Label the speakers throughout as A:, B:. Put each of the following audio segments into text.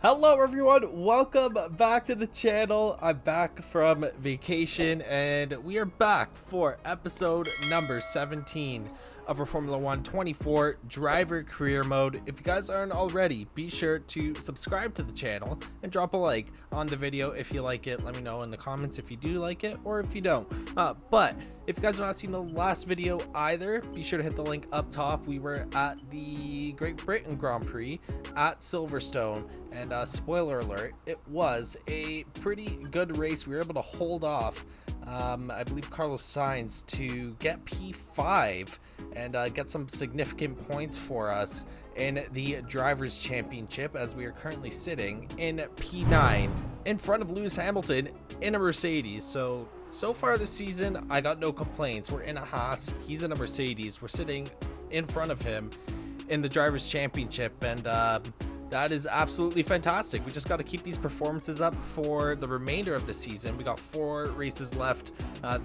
A: Hello everyone, welcome back to the channel. I'm back from vacation and we are back for episode number 17 of our Formula One 24 driver career mode. If you guys aren't already, be sure to subscribe to the channel and drop a like on the video if you like it. Let me know in the comments if you do like it or if you don't. But if you guys have not seen the last video either, be sure to hit the link up top. We were at the Great Britain Grand Prix at Silverstone, and spoiler alert, it was a pretty good race. We were able to hold off I believe Carlos Sainz to get P5 and get some significant points for us in the Drivers' Championship, as we are currently sitting in P9 in front of Lewis Hamilton in a Mercedes. So far this season, I got no complaints. We're in a Haas, he's in a Mercedes. We're sitting in front of him in the Drivers' Championship, and that is absolutely fantastic. We just got to keep these performances up for the remainder of the season. We got 4 races left,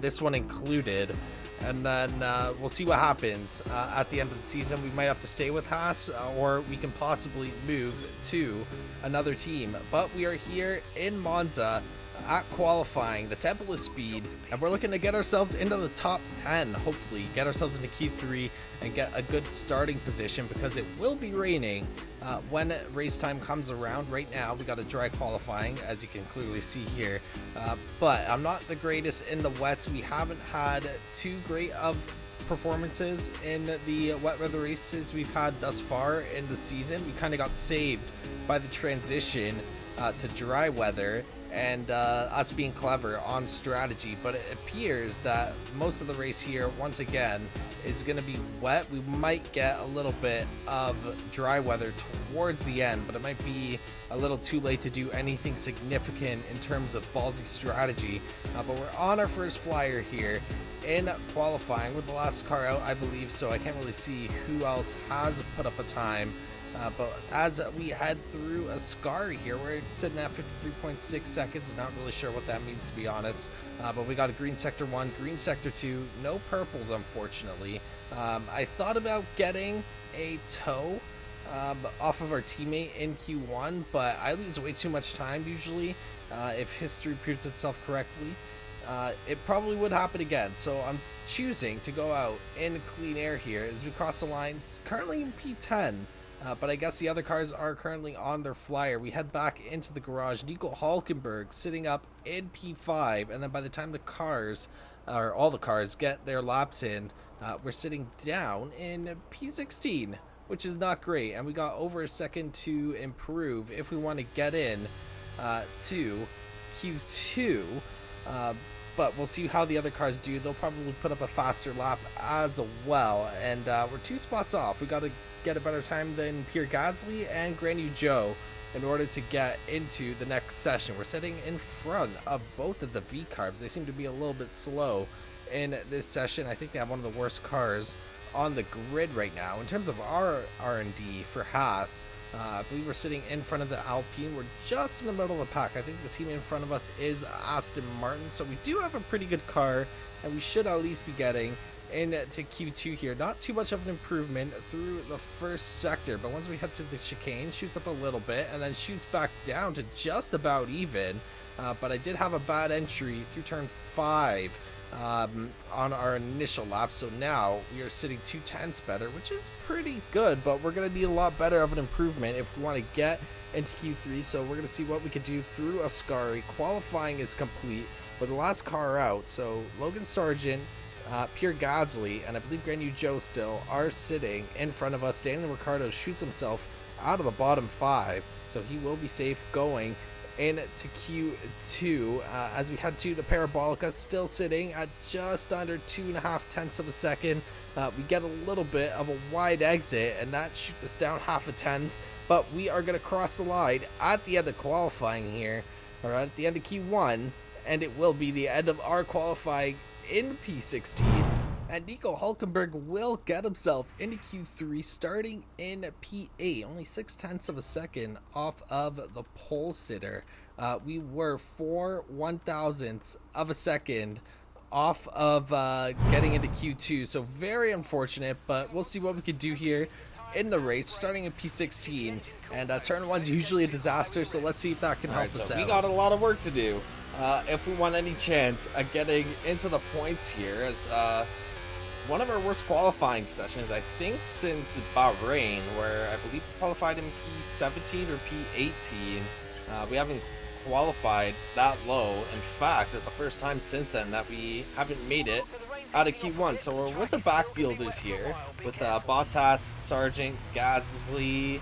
A: this one included, and then we'll see what happens at the end of the season. We might have to stay with Haas, or we can possibly move to another team. But we are here in Monza at qualifying, the Temple of Speed, and we're looking to get ourselves into the top 10, hopefully get ourselves into Q3 and get a good starting position, because it will be raining when race time comes around. Right now we got a dry qualifying, as you can clearly see here, but I'm not the greatest in the wets. We haven't had too great of performances in the wet weather races we've had thus far in the season. We kind of got saved by the transition to dry weather and us being clever on strategy, but it appears that most of the race here once again is going to be wet. We might get a little bit of dry weather towards the end, but it might be a little too late to do anything significant in terms of ballsy strategy. But we're on our first flyer here in qualifying with the last car out, I believe, so I can't really see who else has put up a time. But as we head through Ascari here, we're sitting at 53.6 seconds. Not really sure what that means, to be honest. But we got a green sector 1, green sector 2, no purples, unfortunately. I thought about getting a tow off of our teammate in Q1, but I lose way too much time usually if history proves itself correctly. It probably would happen again, so I'm choosing to go out in clean air here as we cross the line. It's currently in P10. But I guess the other cars are currently on their flyer. We head back into the garage. Nico Hulkenberg sitting up in P5, and then by the time the cars, or all the cars, get their laps in, we're sitting down in P16, which is not great. And we got over a second to improve if we want to get in to Q2. But we'll see how the other cars do. They'll probably put up a faster lap as well. And we're 2 spots off. We got to get a better time than Pierre Gasly and Guan Yu Zhou in order to get into the next session. We're sitting in front of both of the V-Carbs. They seem to be a little bit slow in this session. I think they have one of the worst cars on the grid right now. In terms of our R&D for Haas, I believe we're sitting in front of the Alpine. We're just in the middle of the pack. I think the team in front of us is Aston Martin, so we do have a pretty good car, and we should at least be getting into Q2 here. Not too much of an improvement through the first sector, but once we head to the chicane, shoots up a little bit and then shoots back down to just about even. But I did have a bad entry through turn 5 on our initial lap, so now we are sitting 2/10 better, which is pretty good, but we're going to need a lot better of an improvement if we want to get into Q3. So we're going to see what we can do through Ascari. Qualifying is complete with the last car out, so Logan Sargent, Pierre Gasly, and I believe Guan Yu Zhou still are sitting in front of us. Daniel Ricciardo shoots himself out of the bottom 5, so he will be safe going into Q2 as we head to the Parabolica, still sitting at just under 2.5 tenths of a second. We get a little bit of a wide exit, and that shoots us down 0.5 tenth, but we are going to cross the line at the end of qualifying here, or at the end of Q1, and it will be the end of our qualifying in P16, and Nico Hulkenberg will get himself into Q3 starting in P8, only 0.6 of a second off of the pole sitter. We were 4/1000ths of a second off of getting into Q2, so very unfortunate, but we'll see what we can do here. in the race, starting in P16, and turn 1's usually a disaster, so let's see if that can help us out.
B: We got a lot of work to do if we want any chance at getting into the points here, as one of our worst qualifying sessions, I think, since Bahrain, where I believe we qualified in P17 or P18. We haven't qualified that low. In fact, it's the first time since then that we haven't made it out of Q1. So we're with the backfielders here, with Bottas, Sargent, Gasly,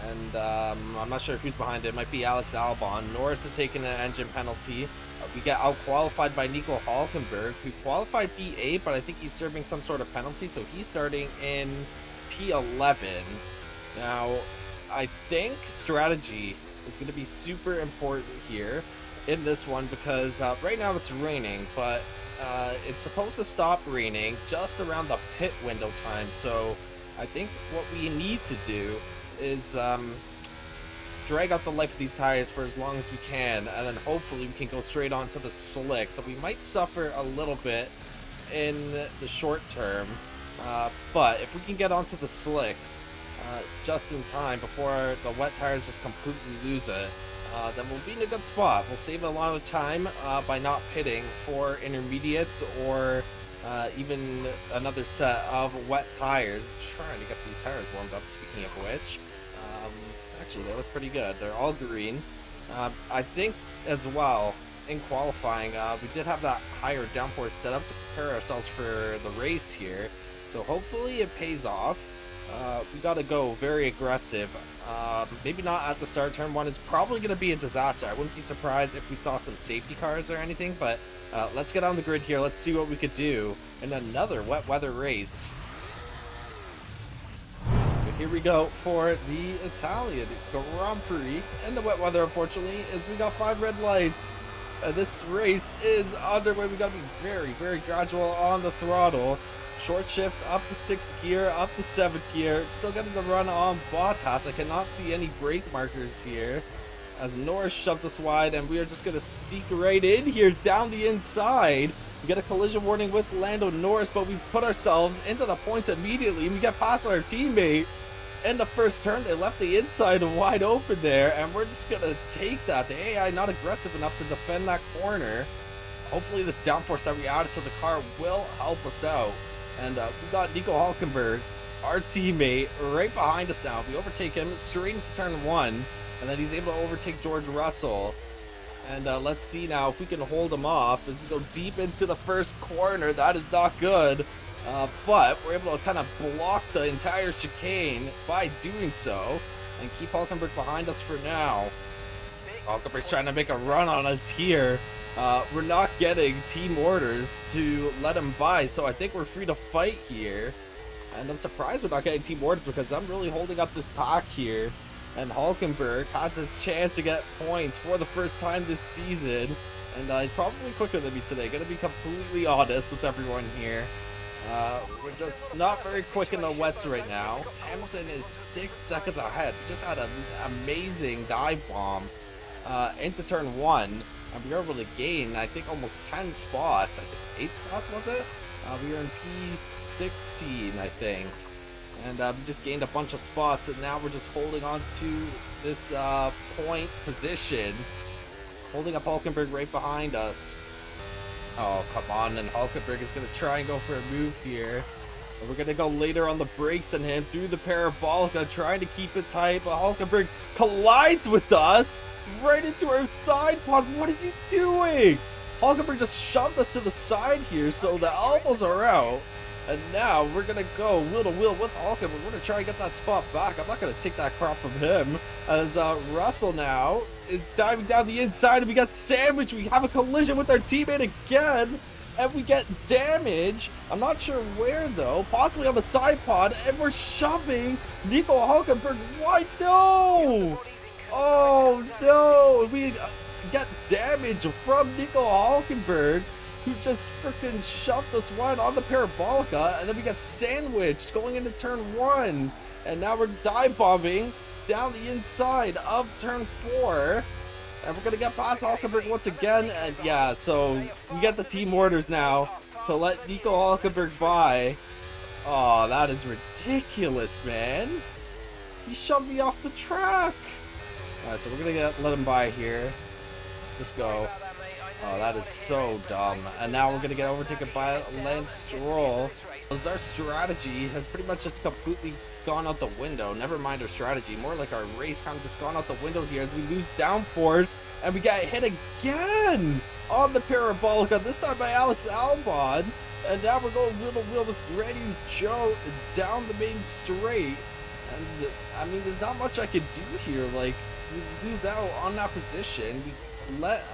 B: and I'm not sure who's behind it. It might be Alex Albon. Norris has taken an engine penalty. We get out-qualified by Nico Hülkenberg, who qualified P8, but I think he's serving some sort of penalty, so he's starting in P11. Now, I think strategy is going to be super important here in this one, because right now it's raining, but it's supposed to stop raining just around the pit window time, so I think what we need to do is drag out the life of these tires for as long as we can, and then hopefully we can go straight onto the slick. So we might suffer a little bit in the short term, but if we can get onto the slicks just in time before the wet tires just completely lose it, then we'll be in a good spot. We'll save a lot of time by not pitting for intermediates or even another set of wet tires. I'm trying to get these tires warmed up, speaking of which. Actually, they look pretty good. They're all green. I think as well, in qualifying, we did have that higher downforce setup to prepare ourselves for the race here. So hopefully it pays off. We got to go very aggressive. Maybe not at the start. Turn 1 is probably going to be a disaster. I wouldn't be surprised if we saw some safety cars or anything, but let's get on the grid here. Let's see what we could do in another wet weather race. Here we go for the Italian Grand Prix. And the wet weather, unfortunately, is we got 5 red lights. This race is underway. We got to be very, very gradual on the throttle. Short shift up to 6th gear, up to 7th gear. Still getting the run on Bottas. I cannot see any brake markers here, as Norris shoves us wide, and we are just going to sneak right in here down the inside. We get a collision warning with Lando Norris, but we put ourselves into the points immediately. We get past our teammate in the first turn. They left the inside wide open there, and we're just going to take that. The AI not aggressive enough to defend that corner. Hopefully this downforce that we added to the car will help us out. And we got Nico Hülkenberg, our teammate, right behind us now. We overtake him straight into turn 1, and then he's able to overtake George Russell. And let's see now if we can hold him off as we go deep into the first corner. That is not good. But we're able to kind of block the entire chicane by doing so and keep Hülkenberg behind us for now. Hülkenberg's trying to make a run on us here. We're not getting team orders to let him by, so I think we're free to fight here. And I'm surprised we're not getting team orders, because I'm really holding up this pack here. And Hülkenberg has his chance to get points for the first time this season. And he's probably quicker than me today. Gonna be completely honest with everyone here. We're just not very quick in the wets right now. Hamilton is 6 seconds ahead. We just had an amazing dive bomb into turn 1. And we were able to gain, I think, almost 10 spots. I think 8 spots, was it? We were in P16, I think. And we just gained a bunch of spots, and now we're just holding on to this point position. Holding up Hülkenberg right behind us. Oh, come on, and Hülkenberg is going to try and go for a move here. And we're going to go later on the brakes than him through the Parabolica, trying to keep it tight, but Hülkenberg collides with us right into our side pod. What is he doing? Hülkenberg just shoved us to the side here, so the elbows are out. And now we're going to go wheel to wheel with Hülkenberg. We're going to try and get that spot back. I'm not going to take that crop from him, as Russell now is diving down the inside, and we got sandwiched. We have a collision with our teammate again, and we get damage. I'm not sure where, though. Possibly on the side pod, and we're shoving Nico Hülkenberg. Why? No! Oh, no! We get damage from Nico Hülkenberg, who just freaking shoved us wide on the Parabolica, and then we got sandwiched going into turn 1. And now we're dive bombing down the inside of turn 4. And we're going to get past Hülkenberg once again. And yeah, so we get the team orders now to let Nico Hülkenberg by. Oh, that is ridiculous, man. He shoved me off the track. Alright, so we're gonna let him by here. Just go. Oh, that is so dumb. And now we're gonna get overtaken by Lance Stroll. As our strategy has pretty much just completely gone out the window. Never mind our strategy, more like our race kind of just gone out the window here as we lose downforce and we got hit again on the Parabolica, this time by Alex Albon. And now we're going little wheel with Granny Joe down the main straight. And I mean, there's not much I could do here. Like, we lose out on that position. We let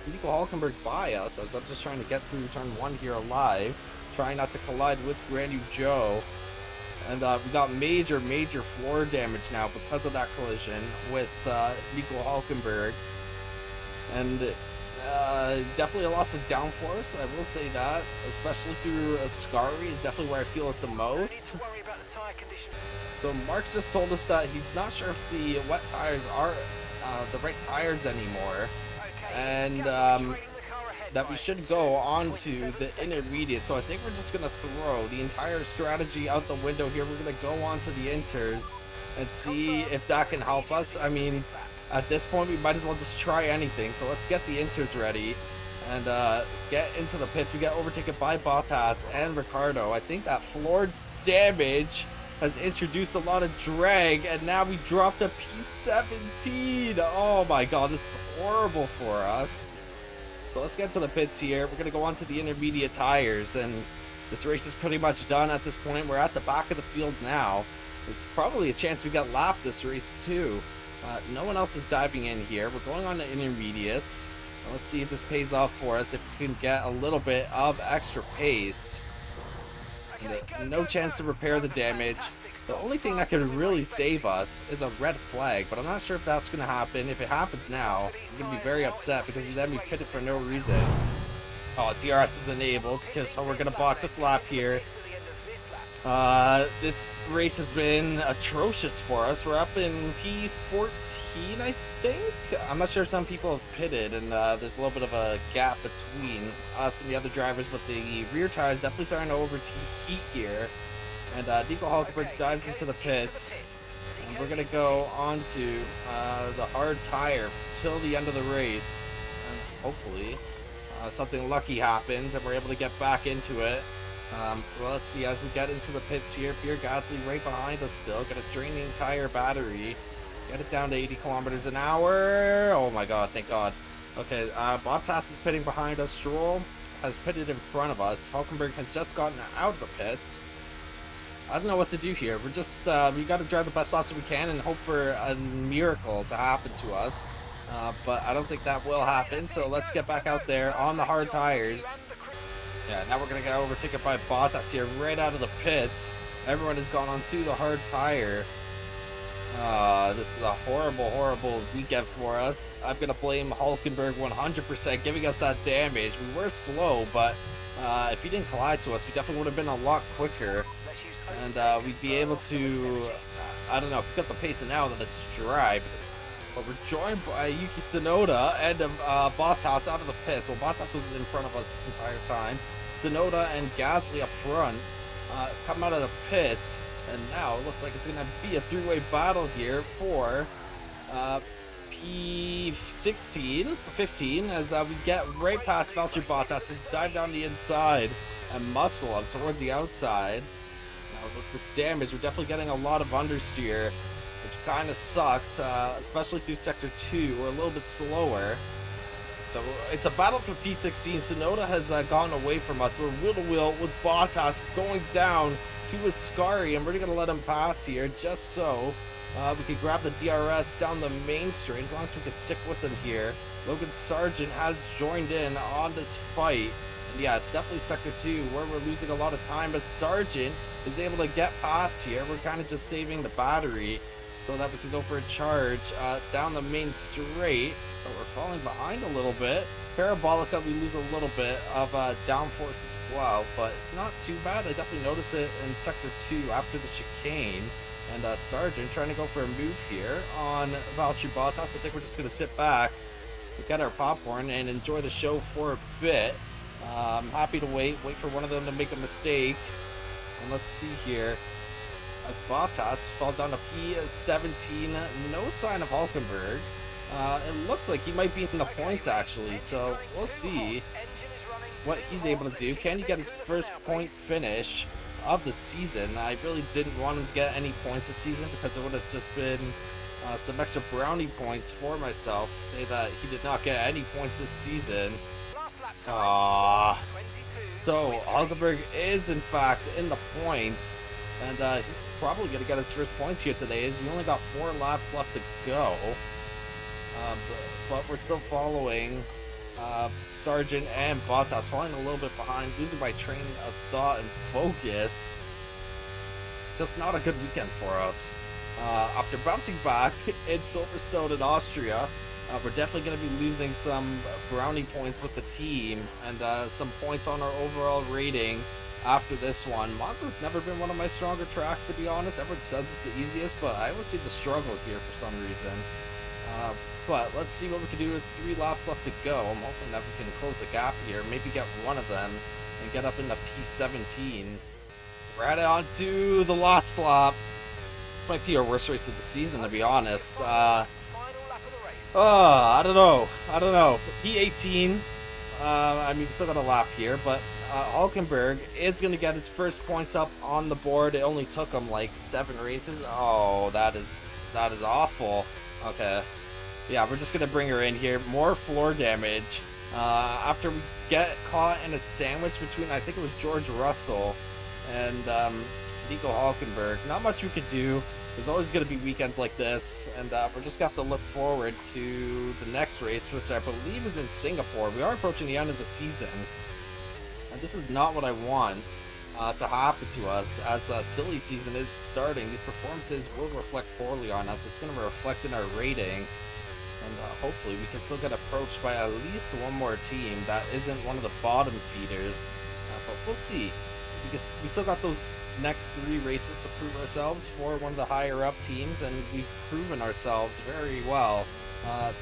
B: Nico Hulkenberg by us as I'm just trying to get through turn 1 here alive, trying not to collide with Granny Joe. And we got major floor damage now because of that collision with Nico Hulkenberg. And definitely a loss of downforce, I will say that, especially through Ascari is definitely where I feel it the most. So Mark's just told us that he's not sure if the wet tires are the right tires anymore, and that we should go on to the intermediate. So I think we're just going to throw the entire strategy out the window here. We're going to go on to the inters and see if that can help us. I mean, at this point, we might as well just try anything. So let's get the inters ready and get into the pits. We get overtaken by Bottas and Ricardo. I think that floor damage has introduced a lot of drag, and now we dropped to P17. Oh my god, this is horrible for us. So let's get to the pits here. We're going to go on to the intermediate tires, and this race is pretty much done at this point. We're at the back of the field now. There's probably a chance we get lapped this race too. No one else is diving in here. We're going on to intermediates. Let's see if this pays off for us, if we can get a little bit of extra pace. No chance to repair the damage. The only thing that could really save us is a red flag, but I'm not sure if that's going to happen. If it happens now, I'm going to be very upset because we then be pitted for no reason. Oh, DRS is enabled, so we're going to box this lap here. This race has been atrocious for us. We're up in P14, I think. I'm not sure if some people have pitted, and there's a little bit of a gap between us and the other drivers, but the rear tire is definitely starting to overheat here. And Nico Hulkenberg dives into the pits, and we're going to go on to the hard tire till the end of the race. And hopefully something lucky happens and we're able to get back into it. Well, let's see, as we get into the pits here, Pierre Gasly right behind us still. Got a draining tire battery. Get it down to 80 kilometers an hour. Oh my god, thank god. Okay, Bottas is pitting behind us. Stroll has pitted in front of us. Hulkenberg has just gotten out of the pits. I don't know what to do here. We're just, we got to drive the best laps that we can and hope for a miracle to happen to us. But I don't think that will happen, so let's get back out there on the hard tires. Yeah, now we're going to get overtaken by Bottas here right out of the pits. Everyone has gone onto the hard tire. This is a horrible weekend for us. I'm going to blame Hulkenberg 100%, giving us that damage. We were slow, but if he didn't collide to us, we definitely would have been a lot quicker. And we'd be able to, I don't know, pick up the pace now that it's dry. But we're joined by Yuki Tsunoda and Bottas out of the pits. Well, Bottas was in front of us this entire time. Tsunoda and Gasly up front come out of the pits. And now it looks like it's going to be a three-way battle here for P16, 15, as we get right past Valtteri Bottas, just dive down the inside and muscle him towards the outside. Now with this damage, we're definitely getting a lot of understeer, which kind of sucks, especially through Sector 2. We're a little bit slower. So it's a battle for P16. Tsunoda has gone away from us. We're wheel to wheel with Bottas going down to Ascari, and we're going to let him pass here just so we can grab the DRS down the main straight, as long as we can stick with him here. Logan Sargent has joined in on this fight. And yeah, it's definitely Sector 2 where we're losing a lot of time, as Sargent is able to get past here. We're kind of just saving the battery so that we can go for a charge down the main straight. But we're falling behind a little bit. Parabolica, we lose a little bit of downforce as well, but it's not too bad. I definitely notice it in Sector 2 after the chicane. And Sargent trying to go for a move here on Valtteri Bottas. I think we're just going to sit back, get our popcorn, and enjoy the show for a bit. I'm happy to wait for one of them to make a mistake. And let's see here. As Bottas falls down to P17, no sign of Hulkenberg. It looks like he might be in the points actually, so we'll see what he's able to do. Can he get his first point finish of the season? I really didn't want him to get any points this season because it would have just been some extra brownie points for myself to say that he did not get any points this season. So Hulkenberg is in fact in the points, and he's probably going to get his first points here today, as we only got 4 laps left to go. But we're still following Sargent and Bottas, falling a little bit behind, losing my train of thought and focus. Just not a good weekend for us. After bouncing back in Silverstone in Austria, we're definitely going to be losing some brownie points with the team and some points on our overall rating after this one. Monza's never been one of my stronger tracks, to be honest. Everyone says it's the easiest, but I always seem to struggle here for some reason. But let's see what we can do with 3 laps left to go. I'm hoping that we can close the gap here, maybe get one of them and get up into P17. Right on to the last lap. This might be our worst race of the season, to be honest. I don't know. P18. I mean, we still got a lap here, but Hulkenberg is going to get his first points up on the board. It only took him like 7 races. Oh, that is awful. Okay. Yeah, we're just going to bring her in here. More floor damage. After we get caught in a sandwich between, I think it was George Russell and Nico Hulkenberg. Not much we could do. There's always going to be weekends like this, and we're just going to have to look forward to the next race, which I believe is in Singapore. We are approaching the end of the season, and this is not what I want to happen to us as a silly season is starting. These performances will reflect poorly on us. It's going to reflect in our rating, and hopefully we can still get approached by at least one more team that isn't one of the bottom feeders, but we'll see. Because we still got those next 3 races to prove ourselves for one of the higher up teams, and we've proven ourselves very well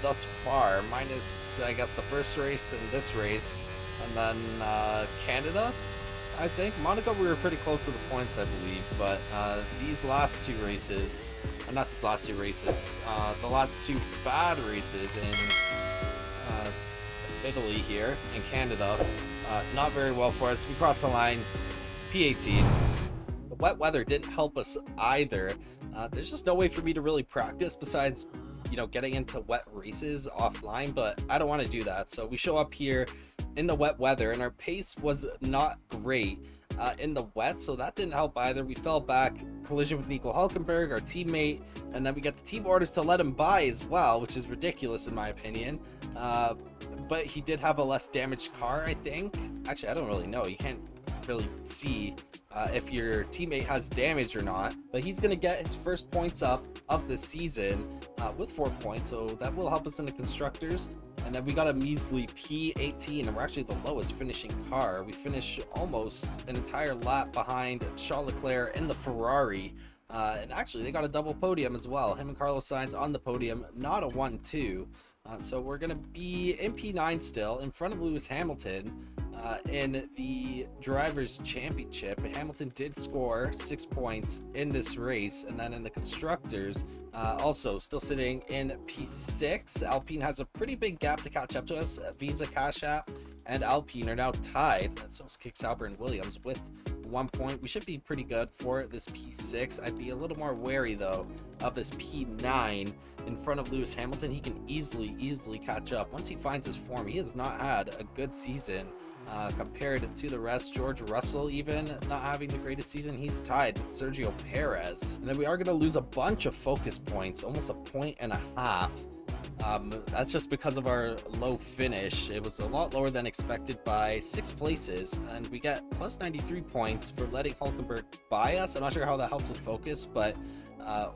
B: thus far, minus I guess the first race and this race, and then Canada. I think Monaco we were pretty close to the points, I believe, but these last 2 races, not these last 2 races, the last 2 bad races in Italy here in Canada, not very well for us. We crossed the line. P18. The wet weather didn't help us either. There's just no way for me to really practice besides, you know, getting into wet races offline, but I don't want to do that. So we show up here in the wet weather, and our pace was not great in the wet, so that didn't help either. We fell back, collision with Nico Hulkenberg, our teammate, and then we get the team orders to let him by as well, which is ridiculous in my opinion. But he did have a less damaged car, I think. Actually, I don't really know. You can't really see if your teammate has damage or not, but he's gonna get his first points up of the season with 4 points, so that will help us in the constructors. And then we got a measly P18, and we're actually the lowest finishing car. We finish almost an entire lap behind Charles Leclerc in the Ferrari, and actually they got a double podium as well. Him and Carlos Sainz on the podium, not a 1-2. So we're gonna be in P9 still, in front of Lewis Hamilton. In the Drivers' Championship, Hamilton did score 6 points in this race, and then in the Constructors, also still sitting in P6. Alpine has a pretty big gap to catch up to us. Visa, Cash App, and Alpine are now tied. So is Kick Sauber and Williams with 1 point. We should be pretty good for this P6. I'd be a little more wary though of this P9 in front of Lewis Hamilton. He can easily catch up once he finds his form. He has not had a good season compared to the rest. George Russell even not having the greatest season. He's tied with Sergio Perez, and then we are going to lose a bunch of focus points, almost a point and a half. That's just because of our low finish. It was a lot lower than expected by 6 places, and we get plus 93 points for letting Hulkenberg by us. I'm not sure how that helps with focus, but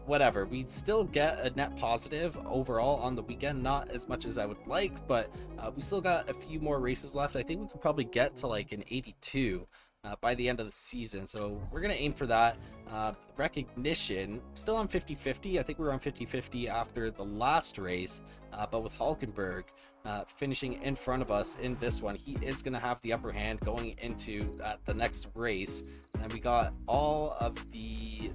B: whatever. We'd still get a net positive overall on the weekend, not as much as I would like, but we still got a few more races left. I think we could probably get to like an 82 by the end of the season. So we're going to aim for that. Recognition, still on 50-50. I think we were on 50-50 after the last race, but with Hulkenberg finishing in front of us in this one, he is going to have the upper hand going into the next race. And we got all of the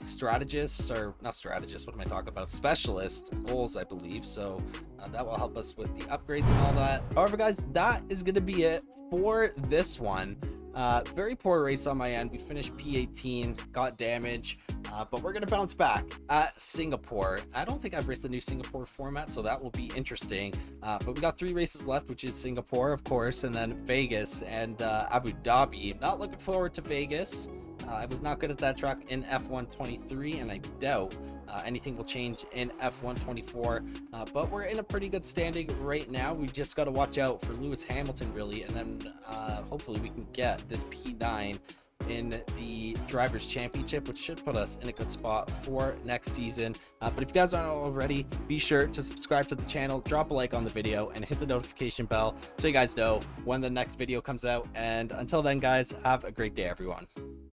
B: strategists, or not strategists, what am I talking about? Specialist goals, I believe. So that will help us with the upgrades and all that. However, guys, that is going to be it for this one. Very poor race on my end. We finished P18, got damage, but we're gonna bounce back at Singapore. I don't think I've raced the new Singapore format, so that will be interesting. But we got 3 races left, which is Singapore, of course, and then Vegas and Abu Dhabi. Not looking forward to Vegas. I was not good at that track in F1 23, and I doubt anything will change in F1 24, but we're in a pretty good standing right now. We just got to watch out for Lewis Hamilton, really, and then hopefully we can get this P9 in the Drivers' Championship, which should put us in a good spot for next season. But if you guys aren't already, be sure to subscribe to the channel, drop a like on the video, and hit the notification bell so you guys know when the next video comes out. And until then, guys, have a great day, everyone.